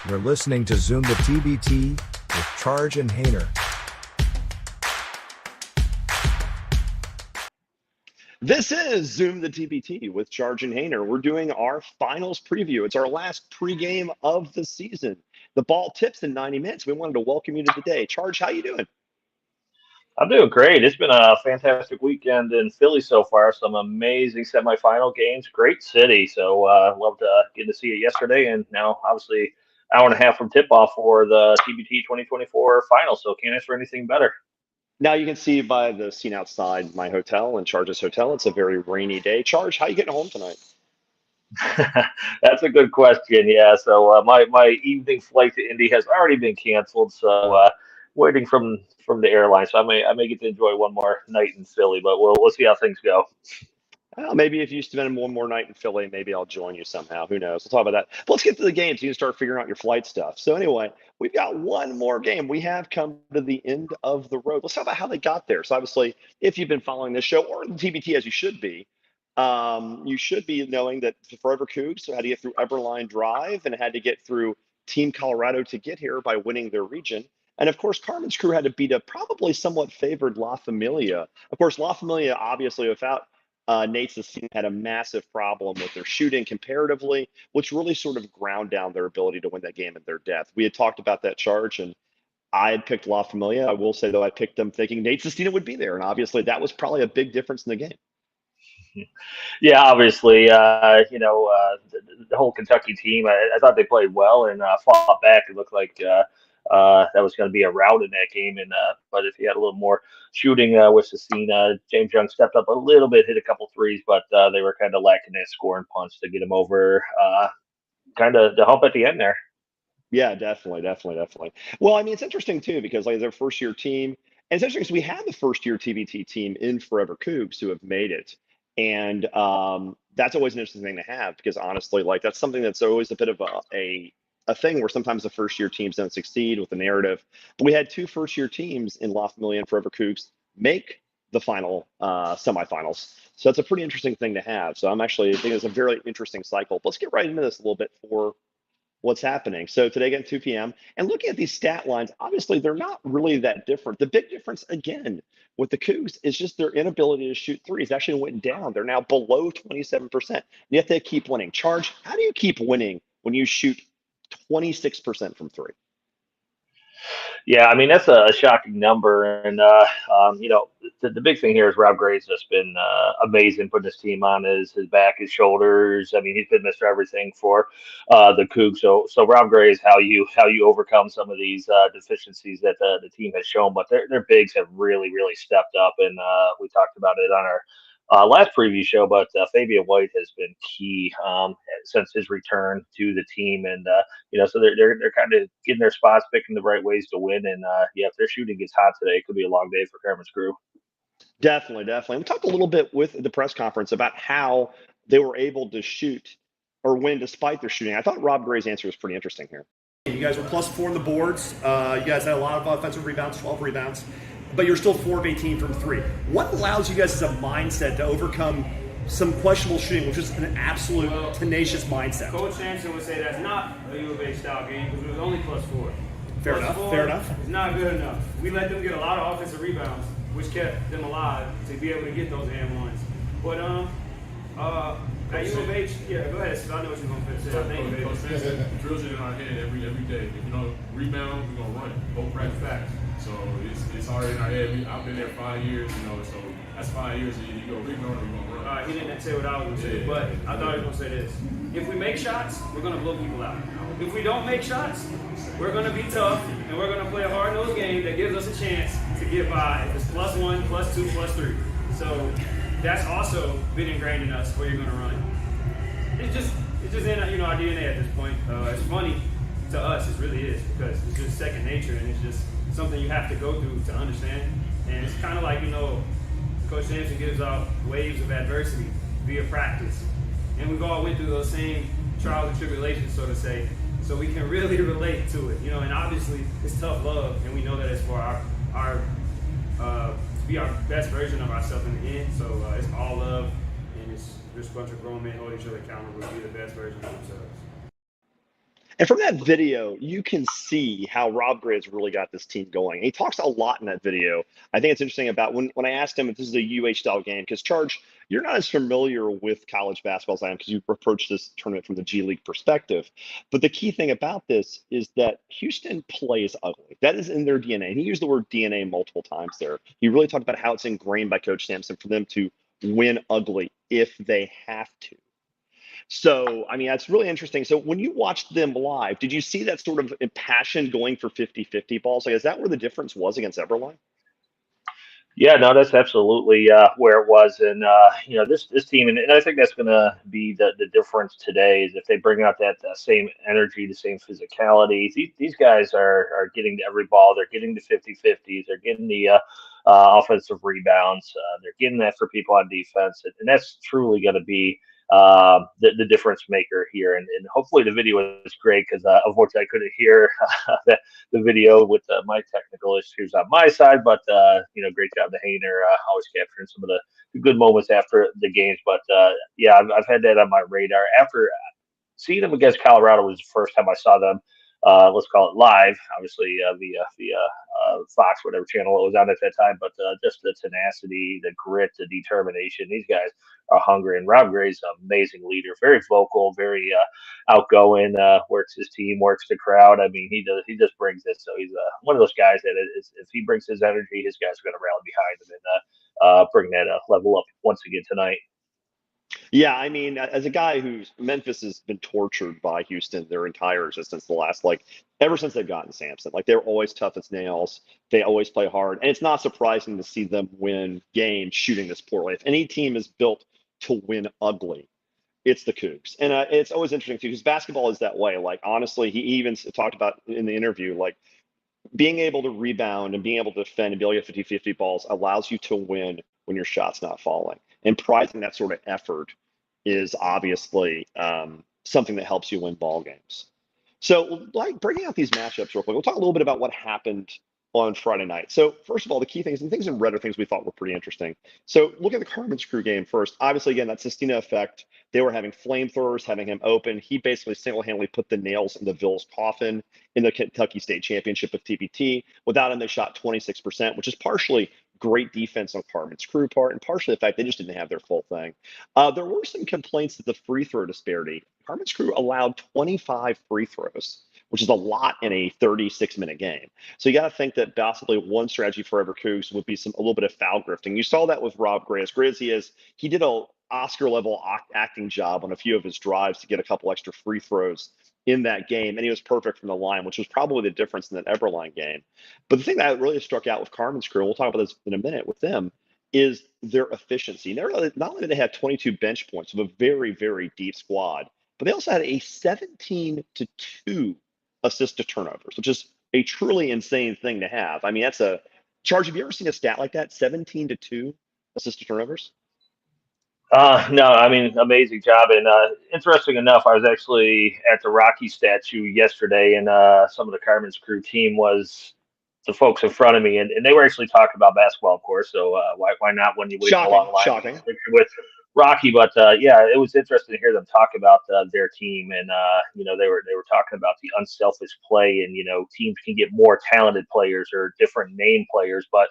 You're listening to Zoom the TBT with Charge and Hayner. This is Zoom the TBT with Charge and Hayner. We're doing our finals preview. It's our last pregame of the season. The ball tips in 90 minutes. We wanted to welcome you to the day. Charge, how you doing? I'm doing great. It's been a fantastic weekend in Philly so far. Some amazing semifinal games. Great city. So loved getting to see it yesterday, and now obviously hour and a half from tip-off for the TBT 2024 finals. So can't ask for anything better. Now you can see by the scene outside my hotel and Charge's hotel, it's a very rainy day. Charge, how you getting home tonight? That's a good question. Yeah. So my evening flight to Indy has already been canceled. So waiting from the airline. So I may get to enjoy one more night in Philly, but we'll see how things go. Well, maybe if you spend one more night in Philly, maybe I'll join you somehow. Who knows? We'll talk about that. But let's get to the games. You can start figuring out your flight stuff. So anyway, we've got one more game. We have come to the end of the road. Let's talk about how they got there. So obviously, if you've been following this show or the TBT as you should be knowing that the Forever Coogs had to get through Eberline Drive and had to get through Team Colorado to get here by winning their region. And of course, Carmen's crew had to beat a probably somewhat favored La Familia. Of course, La Familia, obviously, without Nate Cecina, had a massive problem with their shooting comparatively, which really sort of ground down their ability to win that game at their depth. We had talked about that, Charge, and I had picked La Familia. I will say, though, I picked them thinking Nate Cecina would be there. And obviously, that was probably a big difference in the game. Yeah, obviously, the whole Kentucky team, I thought they played well and fought back. It looked like that was going to be a rout in that game. But if he had a little more shooting with Cecina, James Young stepped up a little bit, hit a couple threes, but they were kind of lacking that scoring punch to get him over kind of the hump at the end there. Yeah, definitely. Well, I mean, it's interesting too because like their first year team, and it's interesting because we have the first year TBT team in Forever Cougs who have made it, and that's always an interesting thing to have because honestly, like that's something that's always a bit of a thing where sometimes the first year teams don't succeed with the narrative. But we had two first year teams in La Familia and Forever Cougs make the final semifinals, so it's a pretty interesting thing to have. So I think it's a very interesting cycle. But let's get right into this a little bit for what's happening. So today again, 2 p.m. And looking at these stat lines, obviously they're not really that different. The big difference, again, with the Cougs is just their inability to shoot threes actually went down. They're now below 27%. And yet they keep winning. Charge, how do you keep winning when you shoot 26% from three? Yeah, I mean that's a shocking number, and the big thing here is Rob Gray's just been amazing putting his team on his back, his shoulders. I mean he's been Mr. Everything for the Cougs. So Rob Gray is how you overcome some of these deficiencies that the team has shown, but their bigs have really stepped up, and we talked about it on our last preview show, but Fabian White has been key since his return to the team, and so they're kind of getting their spots, picking the right ways to win, and if their shooting gets hot today, it could be a long day for Carmen's crew. Definitely. We talked a little bit with the press conference about how they were able to shoot or win despite their shooting. I thought Rob Gray's answer was pretty interesting here. You guys were +4 on the boards. You guys had a lot of offensive rebounds, 12 rebounds, but you're still 4 of 18 from three. What allows you guys as a mindset to overcome some questionable shooting, which is an absolute tenacious mindset? Coach Sampson would say that's not a U of A style game because it was only +4. Fair enough. It's not good enough. We let them get a lot of offensive rebounds, which kept them alive to be able to get those and ones. But at U of H, yeah, go ahead. I know what you're going to say. Thank you, Coach Sampson drills it in our head every day. If you don't rebound, we're gonna run it. Go practice facts. So it's already in our head. I've been there 5 years, so that's 5 years. You go rebound, you're gonna run. All right, he didn't say what I was going to say, but I thought he was going to say this. If we make shots, we're going to blow people out. If we don't make shots, we're going to be tough, and we're going to play a hard-nosed game that gives us a chance to get by. If it's +1, +2, +3. So that's also been ingrained in us where you're going to run. It's just in our DNA at this point. It's funny to us, it really is, because it's just second nature, and it's just something you have to go through to understand. And it's kind of like, Coach Sampson gives out waves of adversity via practice. And we've all went through those same trials and tribulations, so to say, so we can really relate to it. And obviously it's tough love, and we know that it's for our to be our best version of ourselves in the end. So it's all love, and it's just a bunch of grown men hold each other accountable to be the best version of themselves. And from that video, you can see how Rob Gray's really got this team going. He talks a lot in that video. I think it's interesting about when I asked him if this is a UH style game, because Charge, you're not as familiar with college basketball as I am because you approached this tournament from the G League perspective. But the key thing about this is that Houston plays ugly. That is in their DNA. And he used the word DNA multiple times there. He really talked about how it's ingrained by Coach Sampson for them to win ugly if they have to. So, I mean, that's really interesting. So, when you watched them live, did you see that sort of passion going for 50-50 balls? Like, is that where the difference was against Everline? Yeah, no, that's absolutely where it was, and this team, and I think that's going to be the difference today is if they bring out that same energy, the same physicality. These guys are getting to every ball, they're getting to 50-50s, they're getting the offensive rebounds, they're getting after people on defense, and that's truly going to be the difference maker here. And hopefully the video is great because unfortunately I couldn't hear the video with my technical issues on my side, but great job to Hayner always capturing some of the good moments after the games. But yeah, I've had that on my radar. After seeing them against Colorado was the first time I saw them. Let's call it live, obviously via Fox, whatever channel it was on at that time. But just the tenacity, the grit, the determination. These guys are hungry, and Rob Gray's an amazing leader, very vocal, very outgoing. Works his team, works the crowd. I mean, he just brings it. So he's one of those guys that if he brings his energy, his guys are going to rally behind him and bring that level up once again tonight. Yeah, I mean, as a guy who's Memphis has been tortured by Houston their entire existence, ever since they've gotten Sampson. Like they're always tough as nails. They always play hard, and it's not surprising to see them win games shooting this poorly. If any team is built to win ugly, it's the Coogs, and it's always interesting too because basketball is that way. Like honestly, he even talked about in the interview, like being able to rebound and being able to defend and be able to get 50-50 balls allows you to win when your shot's not falling. And prizing that sort of effort is obviously something that helps you win ball games. So, like bringing out these matchups real quick, we'll talk a little bit about what happened on Friday night. So, first of all, the key things and things in red are things we thought were pretty interesting. So, look at the Carmen's crew game first. Obviously, again, that Sestina effect. They were having flamethrowers, having him open. He basically single-handedly put the nails in the Ville's coffin in the Kentucky State Championship with TBT. Without him, they shot 26%, which is partially great defense on Carmen's crew part and partially the fact they just didn't have their full thing. There were some complaints that the free throw disparity. Carmen's crew allowed 25 free throws, which is a lot in a 36-minute game. So you got to think that possibly one strategy for Ever Coogs would be a little bit of foul grifting. You saw that with Rob Gray. As great as he is, he did a Oscar-level acting job on a few of his drives to get a couple extra free throws in that game, and he was perfect from the line, which was probably the difference in that Everline game. But the thing that really struck out with Carmen's crew, and we'll talk about this in a minute with them, is their efficiency. Not only did they have 22 bench points of a very, very deep squad, but they also had a 17-2 assist to turnovers, which is a truly insane thing to have. I mean, that's a Charge. Have you ever seen a stat like that? 17-2 assist to turnovers? No, I mean, amazing job. And interesting enough, I was actually at the Rocky statue yesterday, and some of the Carmen's crew team was the folks in front of me, and they were actually talking about basketball, of course. So why not when you wait a long line Shocking. with Rocky? But yeah, it was interesting to hear them talk about their team, and they were talking about the unselfish play, and teams can get more talented players or different name players, but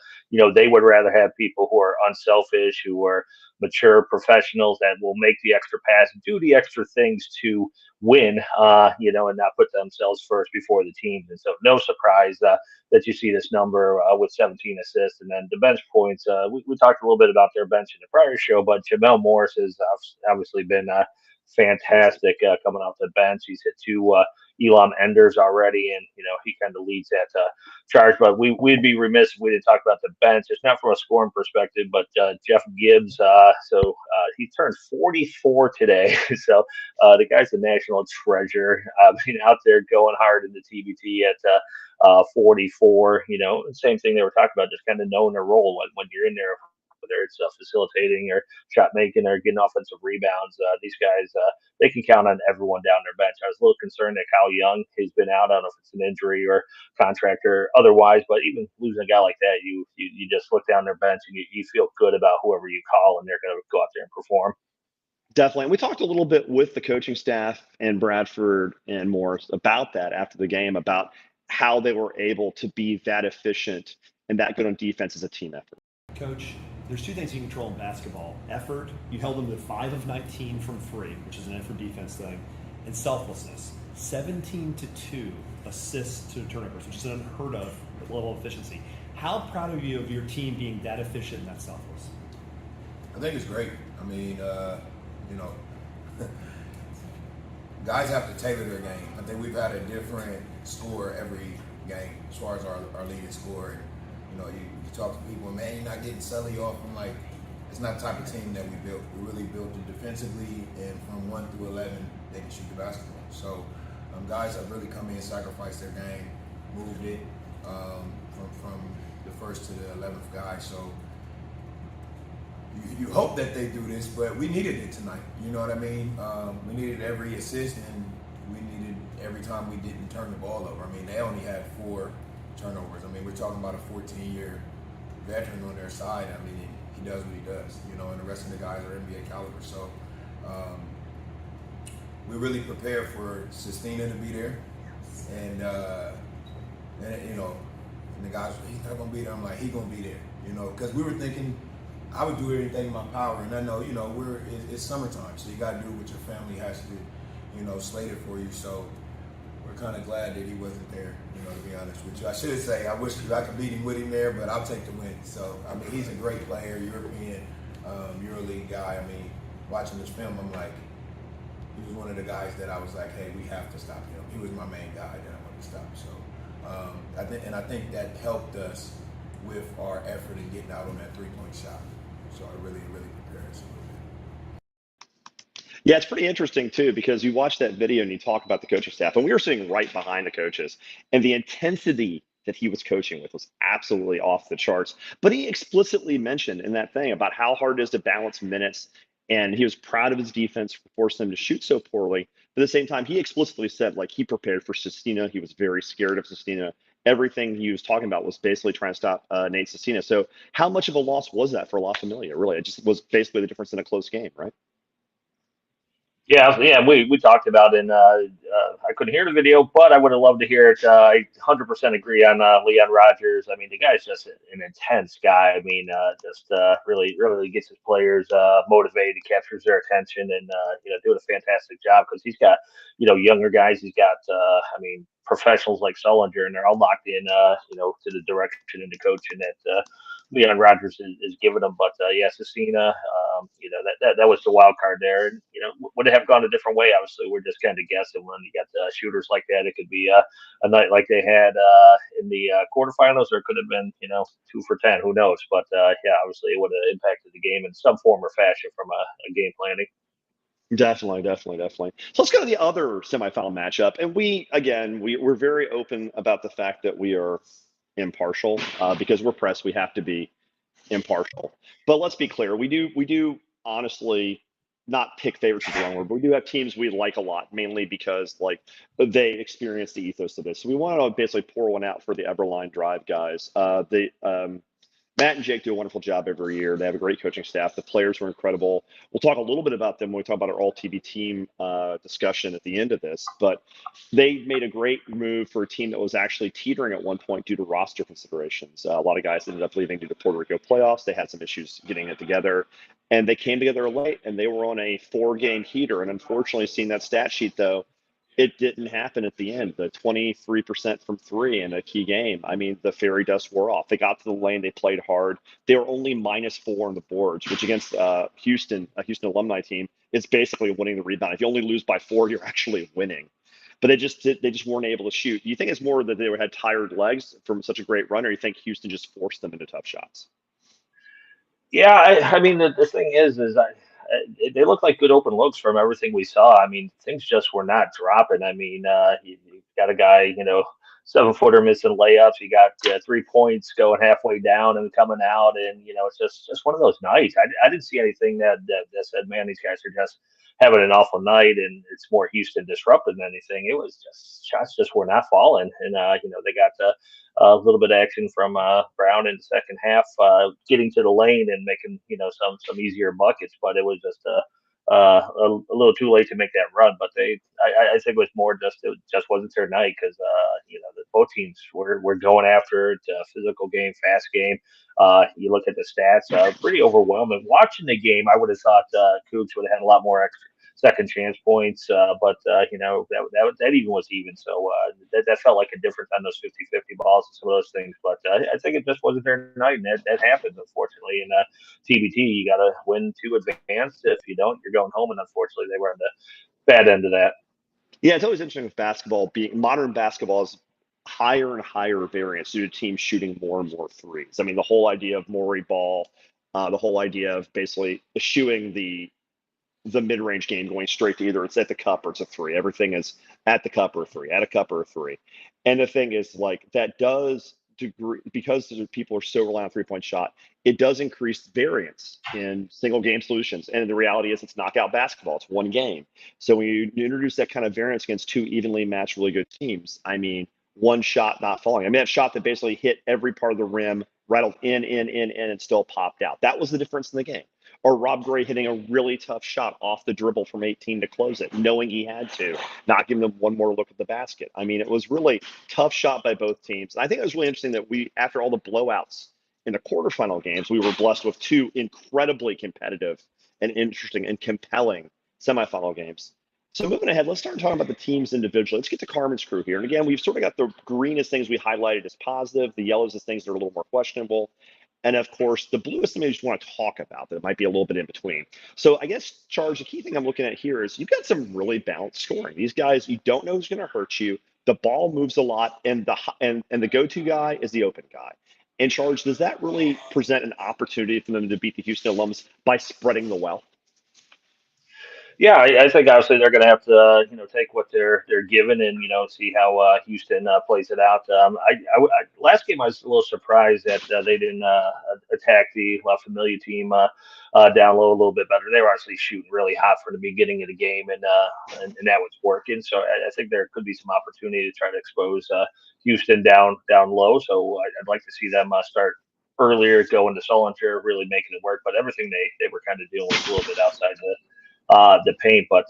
they would rather have people who are unselfish, who are mature professionals that will make the extra pass, do the extra things to win, and not put themselves first before the team. And so, no surprise that you see this number with 17 assists. And then the bench points, we talked a little bit about their bench in the prior show, but Jamel Morris has obviously been fantastic coming off the bench. He's hit two Elam Enders already, and he kind of leads that charge. But we'd be remiss if we didn't talk about the bench. It's not from a scoring perspective, but Jeff Gibbs. He turned 44 today, so the guy's a national treasure. Out there going hard in the TBT at 44. Same thing they were talking about, just kind of knowing their role when you're in there, whether it's facilitating or shot making or getting offensive rebounds. These guys, they can count on everyone down their bench. I was a little concerned that Kyle Young has been out. I don't know if it's an injury or contract or otherwise, but even losing a guy like that, you just look down their bench and you feel good about whoever you call, and they're going to go out there and perform. Definitely. And we talked a little bit with the coaching staff and Bradford and Morris about that after the game, about how they were able to be that efficient and that good on defense as a team effort. Coach, there's two things you control in basketball. Effort, you held them to 5 of 19 from 3, which is an effort defense thing, and selflessness, 17 to 2 assists to turnovers, which is an unheard of level of efficiency. How proud are you of your team being that efficient and that selfless? I think it's great. I mean, guys have to tailor their game. I think we've had a different score every game as far as our leading scorer. You talk to people, man, you're not getting Sully off. I'm like, it's not the type of team that we built. We really built it defensively, and from 1 through 11, they can shoot the basketball. So guys have really come in, sacrificed their game, moved it from the first to the 11th guy. So you hope that they do this, but we needed it tonight. You know what I mean? We needed every assist, and we needed every time we didn't turn the ball over. I mean, they only had 4 turnovers. I mean, we're talking about a 14-year veteran on their side. I mean, he does what he does, and the rest of the guys are NBA caliber. So we really prepared for Sistina to be there, and the guys, he's not gonna be there. I'm like, he's gonna be there, because we were thinking I would do everything in my power, and I know, it's summertime, so you got to do what your family has to, slated for you. So we're kind of glad that he wasn't there, to be honest with you. I should say I wish I could beat him with him there, but I'll take the win. So I mean, he's a great player, European, EuroLeague guy. I mean, watching this film, I'm like, he was one of the guys that I was like, hey, we have to stop him. He was my main guy that I wanted to stop. So I think that helped us with our effort in getting out on that 3-point shot. So I really prepared us a little bit. Yeah, it's pretty interesting too, because you watch that video and you talk about the coaching staff, and we were sitting right behind the coaches, and the intensity that he was coaching with was absolutely off the charts. But he explicitly mentioned in that thing about how hard it is to balance minutes, and he was proud of his defense for forcing them to shoot so poorly. But at the same time, he explicitly said, like, he prepared for Sistina. He was very scared of Sistina. Everything he was talking about was basically trying to stop Nate Sistina. So how much of a loss was that for La Familia? Really, it just was basically the difference in a close game, right? Yeah, we talked about it, and I couldn't hear the video, but I would have loved to hear it. I 100% agree on Leon Rogers. I mean, the guy's just an intense guy. I mean, really gets his players motivated, captures their attention, and doing a fantastic job, because he's got younger guys. He's got professionals like Sullinger, and they're all locked in to the direction and the coaching that Leon Rogers is giving them. But Cecina, that was the wild card there. And would it have gone a different way? Obviously, we're just kind of guessing. When you got shooters like that, it could be a night like they had in the quarterfinals, or it could have been 2 for 10. Who knows? But obviously, it would have impacted the game in some form or fashion from a game planning. Definitely. So let's go to the other semifinal matchup. And we're very open about the fact that we are impartial because we're press. We have to be impartial. But let's be clear. We do honestly not pick favorites is the wrong word, but we do have teams we like a lot, mainly because they experience the ethos of this. So we want to basically pour one out for the Everline Drive guys. Matt and Jake do a wonderful job every year. They have a great coaching staff. The players are incredible. We'll talk a little bit about them when we talk about our all-TB team discussion at the end of this. But they made a great move for a team that was actually teetering at one point due to roster considerations. A lot of guys ended up leaving due to Puerto Rico playoffs. They had some issues getting it together. And they came together late, and they were on a 4-game heater. And unfortunately, seeing that stat sheet, though, it didn't happen at the end. The 23% from 3 in a key game. I mean, the fairy dust wore off. They got to the lane. They played hard. They were only -4 on the boards, which against Houston, a Houston alumni team, is basically winning the rebound. If you only lose by 4, you're actually winning. But they just weren't able to shoot. Do you think it's more that they had tired legs from such a great run, or you think Houston just forced them into tough shots? Yeah, I mean, the thing is they look like good open looks from everything we saw. I mean, things just were not dropping. I mean, you got a guy, 7-footer missing layups. You got 3 points going halfway down and coming out, and it's just one of those nights. I didn't see anything that said, man, these guys are just having an awful night, and it's more Houston disrupted than anything. It was just shots just were not falling, and they got a little bit of action from Brown in the second half, getting to the lane and making some easier buckets, but it was just a little too late to make that run. But I think it was more just it just wasn't their night because both teams were going after it, physical game, fast game. You look at the stats, pretty overwhelming. Watching the game, I would have thought Coogs would have had a lot more extra second chance points, but that even was even. So that felt like a difference on those 50-50 balls and some of those things. But I think it just wasn't their night, and that happens, unfortunately. And TBT, you got to win to advance. If you don't, you're going home. And unfortunately, they were on the bad end of that. Yeah, it's always interesting with basketball. Being modern basketball is higher and higher variance due to teams shooting more and more threes. I mean, the whole idea of Morey ball, the whole idea of basically eschewing the mid-range game, going straight to either it's at the cup or it's a three. Everything is at the cup or a three, at a cup or a three. And the thing is, like, that does degree, because people are so reliant on three-point shot, it does increase variance in single game solutions. And the reality is it's knockout basketball. It's one game. So when you introduce that kind of variance against two evenly matched really good teams, I mean, one shot not falling. I mean, that shot that basically hit every part of the rim, rattled in, and still popped out. That was the difference in the game. Or Rob Gray hitting a really tough shot off the dribble from 18 to close it, knowing he had to, not giving them one more look at the basket. I mean, it was really tough shot by both teams. And I think it was really interesting that we, after all the blowouts in the quarterfinal games, we were blessed with two incredibly competitive and interesting and compelling semifinal games. So moving ahead, let's start talking about the teams individually. Let's get to Carmen's crew here. And again, we've sort of got the green as things we highlighted as positive, the yellows as things that are a little more questionable. And of course, the blue is something you just want to talk about that might be a little bit in between. So I guess, Charge, the key thing I'm looking at here is you've got some really balanced scoring. These guys, you don't know who's going to hurt you. The ball moves a lot, and the go-to guy is the open guy. And Charge, does that really present an opportunity for them to beat the Houston alums by spreading the wealth? Yeah, I think obviously they're going to have to, take what they're given and see how Houston plays it out. Last game I was a little surprised that they didn't attack the La Familia team down low a little bit better. They were actually shooting really hot from the beginning of the game, and that was working. So I think there could be some opportunity to try to expose Houston down low. So I'd like to see them start earlier, going to Sullinger, really making it work. But everything they were kind of doing was a little bit outside the paint. But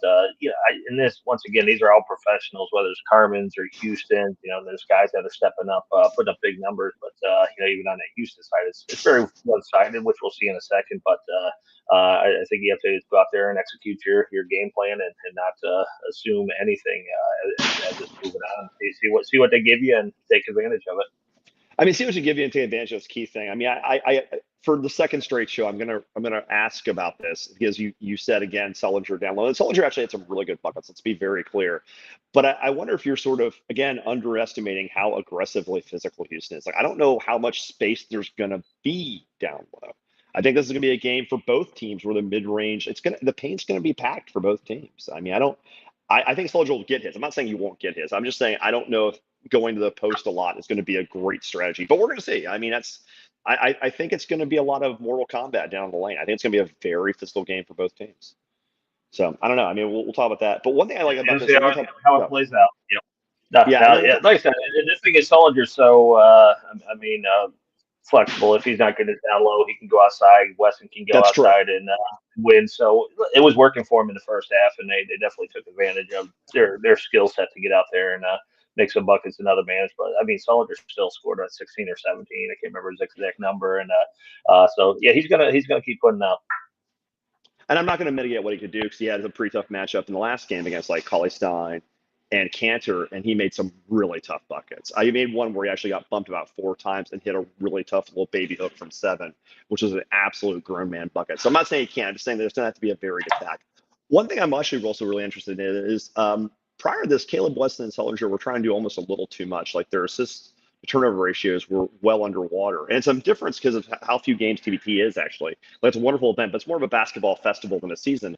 in this, once again, these are all professionals, whether it's Carmen's or Houston. There's guys that are stepping up, putting up big numbers. But even on the Houston side, it's very one-sided, which we'll see in a second. But I think you have to go out there and execute your game plan and not assume anything as it's moving on. See what they give you and take advantage of it. I mean, see what you give you and take advantage of this key thing. I mean, I for the second straight show, I'm gonna ask about this because you said again Sullinger down low. And Sullinger actually had some really good buckets. Let's be very clear. But I wonder if you're sort of again underestimating how aggressively physical Houston is. Like, I don't know how much space there's gonna be down low. I think this is gonna be a game for both teams where the mid range, the paint's gonna be packed for both teams. I mean, I think Sullinger will get his. I'm not saying you won't get his. I'm just saying I don't know if going to the post a lot is going to be a great strategy, but we're going to see. I mean, I think it's going to be a lot of Mortal Kombat down the lane. I think it's going to be a very physical game for both teams. So I don't know. I mean, we'll talk about that. But one thing I like about this, how it plays out. Like I said, this thing is Sullinger, so flexible. If he's not getting it down low, he can go outside. Weston can go outside and win. So it was working for him in the first half, and they definitely took advantage of their skill set to get out there and make some buckets in other manage. But I mean, Sullinger still scored at 16 or 17. I can't remember his exact number. And so yeah, he's gonna keep putting up. And I'm not going to mitigate what he could do because he had a pretty tough matchup in the last game against like Cauley Stein and Cantor, and he made some really tough buckets. I made one where he actually got bumped about 4 times and hit a really tough little baby hook from 7, which was an absolute grown man bucket. So I'm not saying he can't. I'm just saying there's going to have to be a varied attack. One thing I'm actually also really interested in is prior to this, Caleb Weston and Sullinger were trying to do almost a little too much. Like their assists to turnover ratios were well underwater. And it's some difference because of how few games TBT is actually. Like, it's a wonderful event, but it's more of a basketball festival than a season.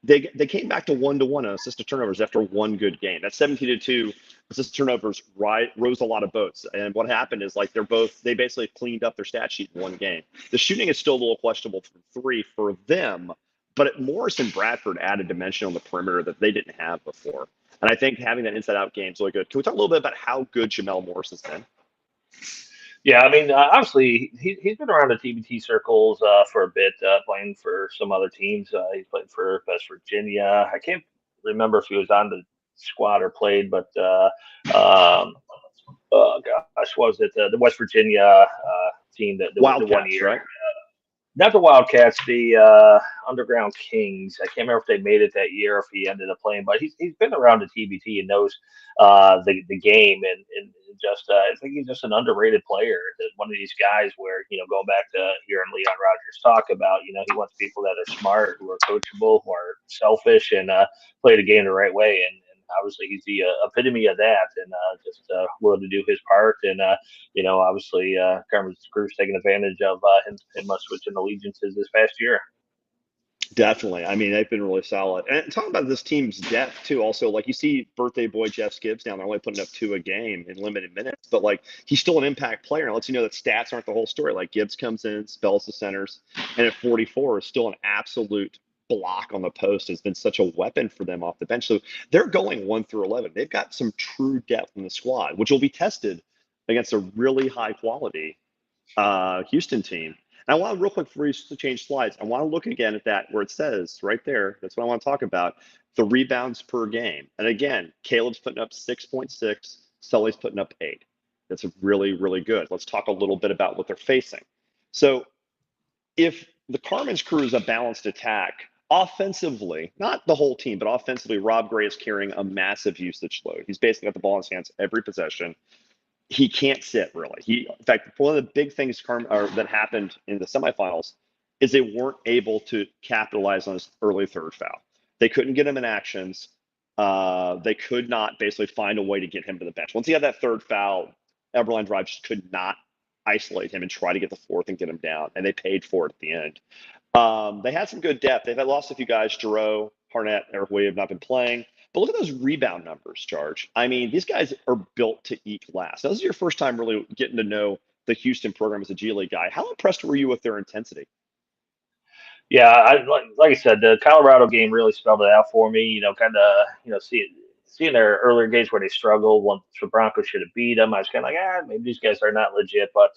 They came back to 1-to-1 on assist to turnovers after one good game. That 17-2 assist to turnovers rose a lot of boats. And what happened is like they basically cleaned up their stat sheet in one game. The shooting is still a little questionable from 3 for them, but Morris and Bradford added dimension on the perimeter that they didn't have before. And I think having that inside-out game is really good. Can we talk a little bit about how good Jamel Morris has been? Yeah, I mean, obviously he's been around the TBT circles for a bit, playing for some other teams. He's played for West Virginia. I can't remember if he was on the squad or played, but um, oh gosh, what was it? The West Virginia team that the one Wildcats, year. right? Not the Wildcats, the Underground Kings. I can't remember if they made it that year or if he ended up playing, but he's been around the TBT and knows the game and just I think he's just an underrated player. One of these guys where going back to hearing Leon Rogers talk about he wants people that are smart, who are coachable, who are selfish, and play the game the right way. And obviously he's the epitome of that, and just willing to do his part and. Obviously, Carmen's crew's taking advantage of him switching allegiances this past year. Definitely. I mean, they've been really solid. And talking about this team's depth too. Also, like you see, birthday boy Jeff Gibbs down there only putting up 2 a game in limited minutes, but like he's still an impact player. And it lets you know that stats aren't the whole story. Like Gibbs comes in, spells the centers, and at 44 is still an absolute block on the post. Has been such a weapon for them off the bench. So they're going 1 through 11. They've got some true depth in the squad, which will be tested against a really high quality Houston team. And I want to real quick for you to change slides. I want to look again at that where it says right there. That's what I want to talk about. The rebounds per game. And again, Caleb's putting up 6.6. Sully's putting up 8. That's really, really good. Let's talk a little bit about what they're facing. So if the Carmen's crew is a balanced attack, offensively, not the whole team, but offensively, Rob Gray is carrying a massive usage load. He's basically got the ball in his hands every possession. He can't sit really. In fact, one of the big things that happened in the semifinals is they weren't able to capitalize on his early third foul. They couldn't get him in actions. They could not basically find a way to get him to the bench. Once he had that third foul, Eberline Drive just could not isolate him and try to get the fourth and get him down, and they paid for it at the end. They had some good depth. They've lost a few guys. Giroux, Harnett, Eric Williams have not been playing. But look at those rebound numbers, Charge. I mean, these guys are built to eat glass. Now, this is your first time really getting to know the Houston program as a G League guy. How impressed were you with their intensity? Yeah, like I said, the Colorado game really spelled it out for me. Seeing their earlier games where they struggled, once the Broncos should have beat them, I was kind of like, maybe these guys are not legit. But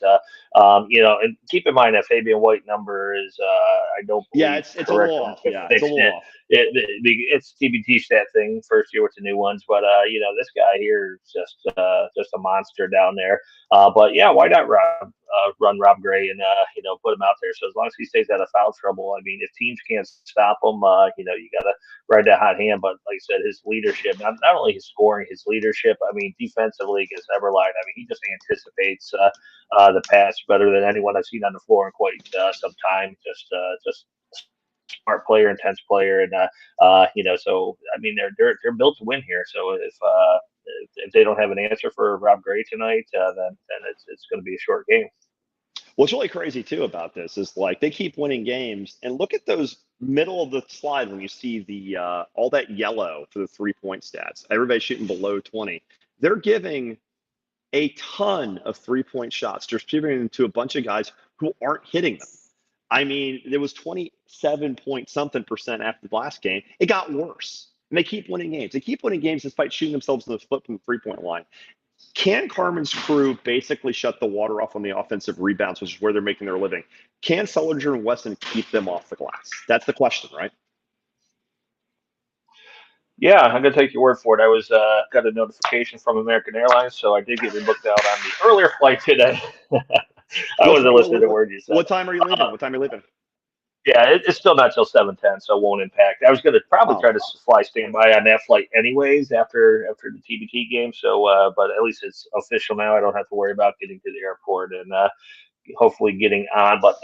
and keep in mind that Fabian White number is, I don't believe, it's a little off. Yeah, it's a little off. It's TBT stat thing, first year with the new ones. But this guy here is just a monster down there. But yeah, why not run Rob Gray and put him out there? So as long as he stays out of foul trouble, I mean, if teams can't stop him, you gotta ride that hot hand. But like I said, his leadership, not only his scoring, his leadership. I mean, defensively against Everline, I mean, he just anticipates the pass better than anyone I've seen on the floor in quite some time. Just smart player, intense player, and so I mean, they're built to win here. So if they don't have an answer for Rob Gray tonight, then it's going to be a short game. What's really crazy too about this is like they keep winning games, and look at those middle of the slide when you see the all that yellow for the 3-point stats. Everybody's shooting below 20. They're giving a ton of 3-point shots, distributing them to a bunch of guys who aren't hitting them. I mean, it was 27 point something percent after the last game. It got worse. And they keep winning games. They keep winning games despite shooting themselves in the foot from the 3-point line. Can Carmen's crew basically shut the water off on the offensive rebounds, which is where they're making their living? Can Sullinger and Weston keep them off the glass? That's the question, right? Yeah, I'm gonna take your word for it. I was got a notification from American Airlines, so I did get booked out on the earlier flight today. I wasn't listening to a word you said. What time are you leaving? What time are you leaving? Yeah, it's still not till 7:10, so it won't impact. I was gonna probably try to fly standby on that flight anyways after the TBT game. So, but at least it's official now. I don't have to worry about getting to the airport and hopefully getting on. But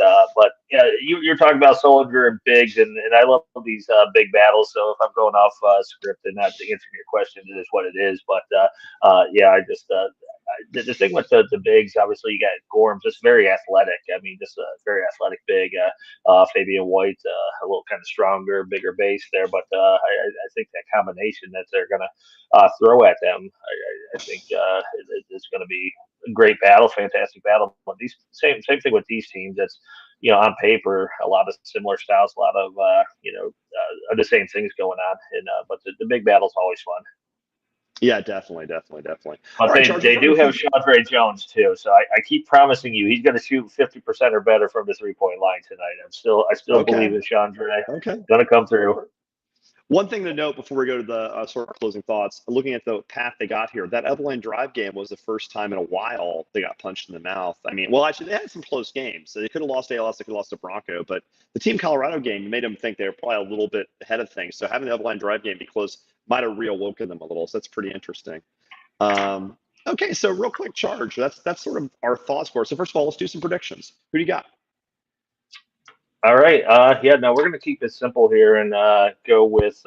yeah, you're talking about Sullinger and Biggs, and I love these big battles. So if I'm going off script and not answering your question, it is what it is. But yeah, I just the thing with the bigs, obviously you got Gorham, just very athletic. I mean, just a very athletic big. Fabian White, a little kind of stronger, bigger base there. But I think that combination that they're gonna throw at them, I think it's going to be a great battle, fantastic battle. But these same thing with these teams. That's on paper a lot of similar styles, a lot of the same things going on. And but the big battle's always fun. Yeah, definitely. All But right, they, Charles, they before do we have keep Chandre Jones too, so I keep promising you he's going to shoot 50% or better from the 3-point line tonight. I still believe okay, in Chandre. okay. Going to come through. One thing to note before we go to the sort of closing thoughts, looking at the path they got here, that Evelyn Drive game was the first time in a while they got punched in the mouth. I mean, well, actually, they had some close games. So they could have lost ALS, they could have lost to Bronco, but the Team Colorado game made them think they were probably a little bit ahead of things. So having the Evelyn Drive game be close might have reawoken them a little. So that's pretty interesting. Okay, so real quick, Charge. That's sort of our thoughts for it. So first of all, let's do some predictions. Who do you got? All right. Yeah, no, we're going to keep it simple here and go with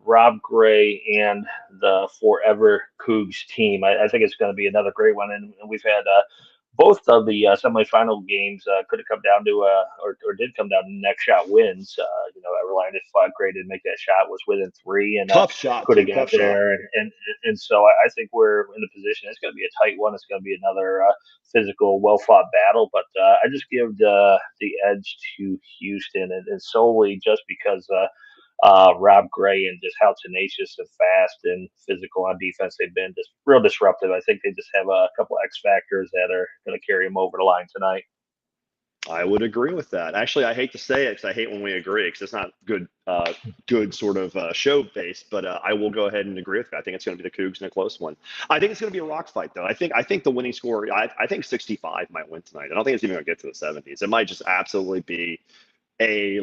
Rob Gray and the Forever Cougs team. I think it's going to be another great one. And we've had both of the semifinal games could have come down to, or did come down to next shot wins. Everline, if Gray didn't make that shot, was within three and Tough shot, could have too. got Tough shot. there. And so I think we're in the position. It's going to be a tight one. It's going to be another physical, well fought battle. But I just give the edge to Houston, and solely just because Rob Gray and just how tenacious and fast and physical on defense they've been, just real disruptive. I think they just have a couple X factors that are going to carry them over the line tonight. I would agree with that. Actually, I hate to say it because I hate when we agree because it's not good sort of show based. But I will go ahead and agree with that. I think it's going to be the Cougs in a close one. I think it's going to be a rock fight, though. I think the winning score. I think 65 might win tonight. I don't think it's even going to get to the 70s. It might just absolutely be a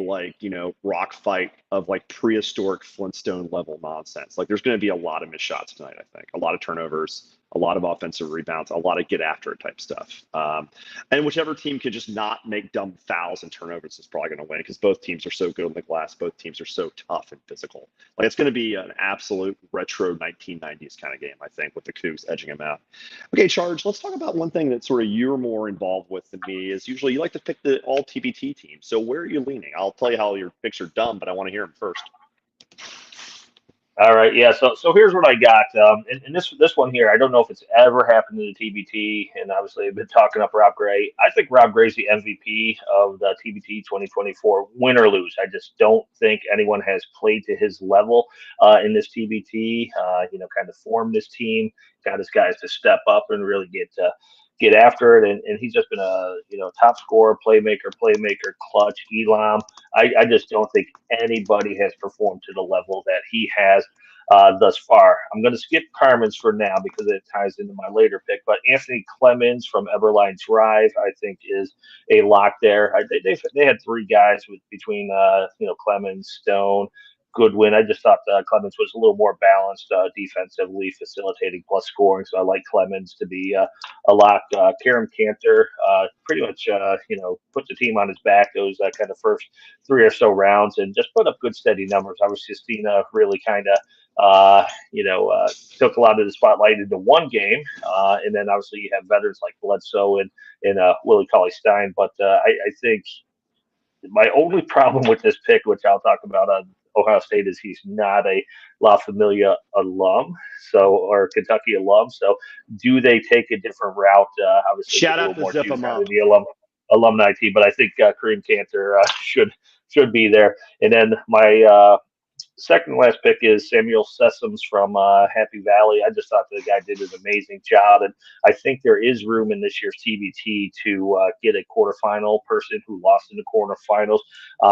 rock fight of like prehistoric Flintstone level nonsense. Like there's going to be a lot of missed shots tonight. I think a lot of turnovers, a lot of offensive rebounds, a lot of get after it type stuff. And whichever team can just not make dumb fouls and turnovers is probably going to win because both teams are so good on the glass. Both teams are so tough and physical. Like it's going to be an absolute retro 1990s kind of game, I think, with the Cougs edging them out. Okay, Charge, let's talk about one thing that sort of you're more involved with than me is usually you like to pick the all TBT team. So where are you leaning? I'll tell you how your picks are dumb, but I want to hear them first. All right, yeah. So here's what I got. And this one here, I don't know if it's ever happened in the TBT, and obviously I've been talking up Rob Gray. I think Rob Gray's the MVP of the TBT 2024, win or lose. I just don't think anyone has played to his level in this TBT. Kind of formed this team, got his guys to step up and really get after it, and he's just been a top scorer, playmaker, clutch, Elam. I just don't think anybody has performed to the level that he has thus far. I'm going to skip Carmen's for now because it ties into my later pick, but Anthony Clemens from Everline Drive, I think, is a lock there. They had three guys between Clemens, Stone, Goodwin. I just thought Clemens was a little more balanced defensively, facilitating plus scoring. So I like Clemens to be a lock. Karen Cantor pretty much put the team on his back those kind of first three or so rounds and just put up good steady numbers. Obviously, Justina really kind of took a lot of the spotlight into one game, and then obviously you have veterans like Bledsoe and Willie Cauley-Stein. But I think my only problem with this pick, which I'll talk about on Ohio State, is he's not a La Familia alum, or Kentucky alum. So, do they take a different route? Obviously, Shout a out little to more Zip juice 'em out up. of the alumni team, but I think Kareem Cantor should be there. And then my second to last pick is Samuel Sessoms from Happy Valley. I just thought the guy did an amazing job, and I think there is room in this year's TBT to get a quarterfinal person who lost in the quarterfinals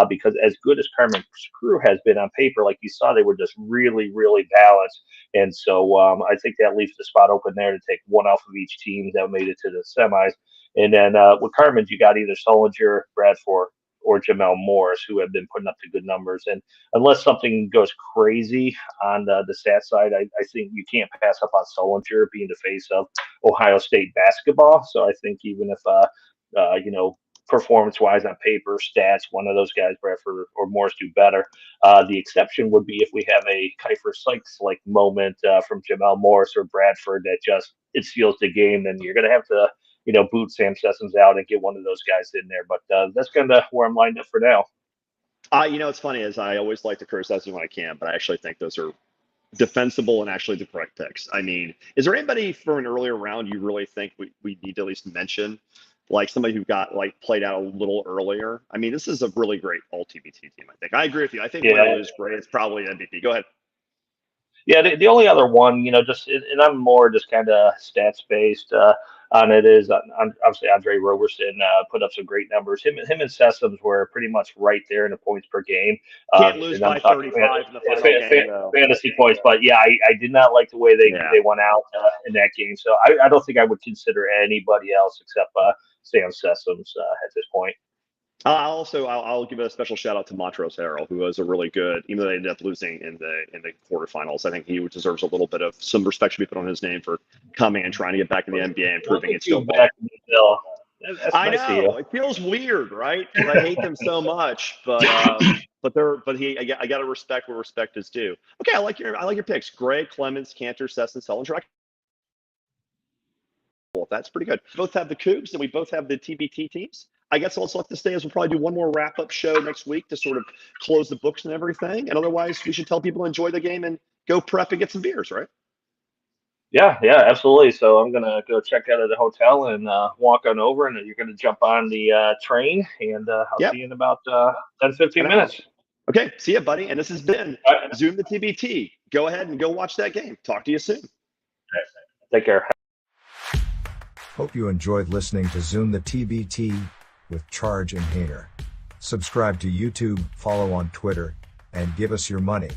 because as good as Carmen's crew has been on paper, like you saw, they were just really, really balanced. And so I think that leaves the spot open there to take one off of each team that made it to the semis. And then with Carmen's, you got either Solinger, Bradford, or Jamel Morris, who have been putting up the good numbers. And unless something goes crazy on the stat side, I think you can't pass up on Solinger being the face of Ohio State basketball. So I think even if, performance-wise on paper, stats, one of those guys, Bradford or Morris, do better. The exception would be if we have a Kiefer Sykes-like moment from Jamel Morris or Bradford that just it seals the game, then you're going to have to boot Sam Sessoms out and get one of those guys in there. But that's kind of where I'm lined up for now. It's funny is I always like to criticize them when I can, but I actually think those are defensible and actually the correct picks. I mean, is there anybody from an earlier round you really think we need to at least mention? Like somebody who got played out a little earlier. I mean, this is a really great all TBT team. I think I agree with you. I think win or lose great. It's probably MVP. Go ahead. Yeah, the only other one, just and I'm more just kind of stats based on it is obviously Andre Roberson put up some great numbers. Him and Sessoms were pretty much right there in the points per game. Can't lose And I'm by talking 35 in the final game, though. fantasy points, but yeah, I did not like the way they went out in that game. So I don't think I would consider anybody else except Sam Sessoms at this point. I'll give a special shout out to Montrose Harrell, who was a really good, even though they ended up losing in the quarterfinals. I think he deserves a little bit of some respect to be put on his name for coming and trying to get back in the NBA and proving it's still back in the Zelle. I know it feels weird, right? Because I hate them so much, but I got to respect where respect is due. Okay, I like your picks: Gray, Clemens, Cantor, Sesson, Sullinger. Well, that's pretty good. We both have the Coogs and we both have the TBT teams. I guess what's left to stay is we'll probably do one more wrap-up show next week to sort of close the books and everything. And otherwise, we should tell people to enjoy the game and go prep and get some beers, right? Yeah, absolutely. So I'm going to go check out of the hotel and walk on over, and you're going to jump on the train, and I'll see you in about 10, 15 minutes. Okay, see ya, buddy. And this has been Zoom the TBT. Go ahead and go watch that game. Talk to you soon. Take care. Hope you enjoyed listening to Zoom the TBT with Charge and Hainer. Subscribe to YouTube, follow on Twitter, and give us your money.